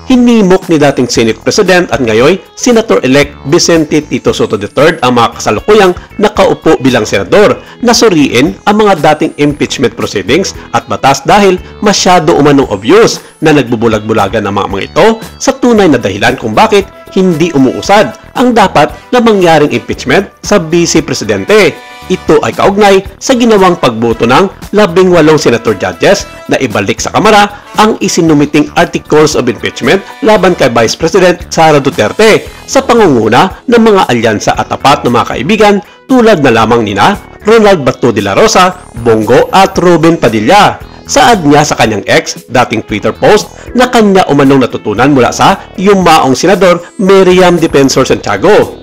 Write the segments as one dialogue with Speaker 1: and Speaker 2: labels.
Speaker 1: hinimok ni dating Senate President at ngayon Senator-elect Vicente Tito Soto III ang mga kasalukuyang nakaupo bilang senador na suriin ang mga dating impeachment proceedings at batas dahil masyado umanong obvious na nagbubulag-bulagan ang mga ito sa tunay na dahilan kung bakit hindi umuusad ang dapat na mangyaring impeachment sa Vice Presidente. Ito ay kaugnay sa ginawang pagboto ng 18 senator judges na ibalik sa Kamara ang isinumiting articles of impeachment laban kay Vice President Sara Duterte sa pangunguna ng mga alyansa at tapat ng mga kaibigan tulad na lamang nina Ronald Bato de la Rosa, Bongo at Ruben Padilla. Saad niya sa kanyang ex, dating Twitter post, na kanya umanong natutunan mula sa yumaong senador Miriam Defensor Santiago.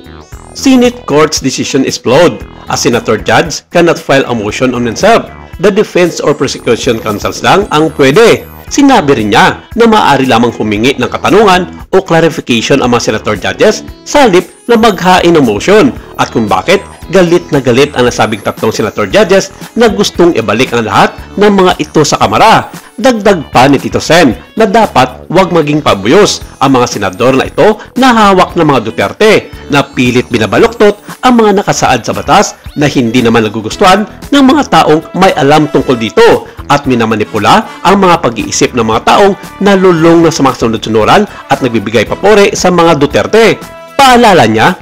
Speaker 1: Senate Court's decision is flawed. A senator judge cannot file a motion on himself. The defense or prosecution counsels lang ang pwede. Sinabi rin niya na maaari lamang humingi ng katanungan o clarification ang mga senator judges sa halip na maghain ng motion at kung bakit galit na galit ang nasabing tatlong senator judges na gustong ibalik ang lahat ng mga ito sa Kamara. Dagdag pa ni Tito Sen na dapat wag maging pabuyos ang mga senador na ito na hawak ng mga Duterte na pilit binabaluktot ang mga nakasaad sa batas na hindi naman nagugustuhan ng mga taong may alam tungkol dito at minamanipula ang mga pag-iisip ng mga taong nalulong na sa mga sunod-sunuran at nagbibigay papore sa mga Duterte. Paalala niya,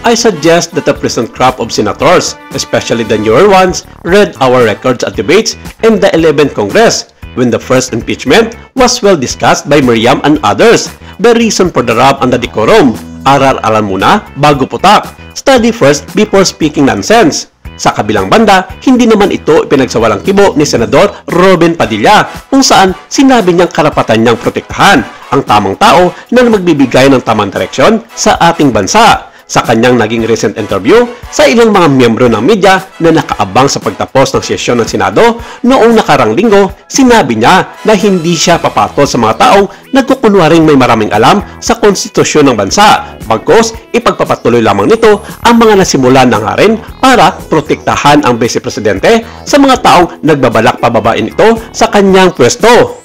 Speaker 1: I suggest that the present crop of senators, especially the newer ones, read our records at debates in the 11th Congress when the first impeachment was well discussed by Miriam and others. The reason for the rub and the decorum, aral-aral muna bago putak. Study first before speaking nonsense. Sa kabilang banda, hindi naman ito pinagsawalang kibo ni Senador Ruben Padilla kung saan sinabi niyang karapatan niyang protektahan ang tamang tao na magbibigay ng tamang direksyon sa ating bansa. Sa kanyang naging recent interview sa ilang mga miyembro ng media na nakaabang sa pagtapos ng sesyon ng Senado noong nakarang linggo, sinabi niya na hindi siya papatol sa mga taong nagkukunwaring may maraming alam sa konstitusyon ng bansa. Bagkus, ipagpapatuloy lamang nito ang mga nasimulan ng harin para protektahan ang Vice Presidente sa mga taong nagbabalak pababain ito sa kanyang pwesto.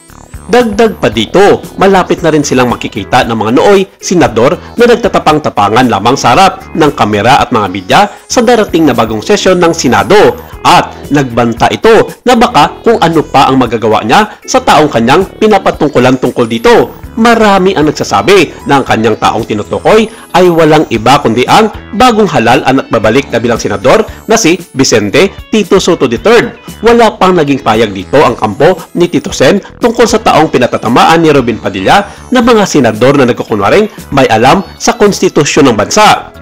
Speaker 1: Dagdag pa dito, malapit na rin silang makikita ng mga nooy senador na nagtatapang-tapangan lamang sa harap ng kamera at mga media sa darating na bagong sesyon ng Senado at nagbanta ito na baka kung ano pa ang magagawa niya sa taong kanyang pinapatungkulan tungkol dito. Marami ang nagsasabi na ang kanyang taong tinutukoy ay walang iba kundi ang bagong halal at babalik na bilang senador na si Vicente Tito Soto III. Wala pang naging payag dito ang kampo ni Tito Sen tungkol sa taong pinatatamaan ni Ruben Padilla na mga senador na nagkukunwaring may alam sa konstitusyon ng bansa.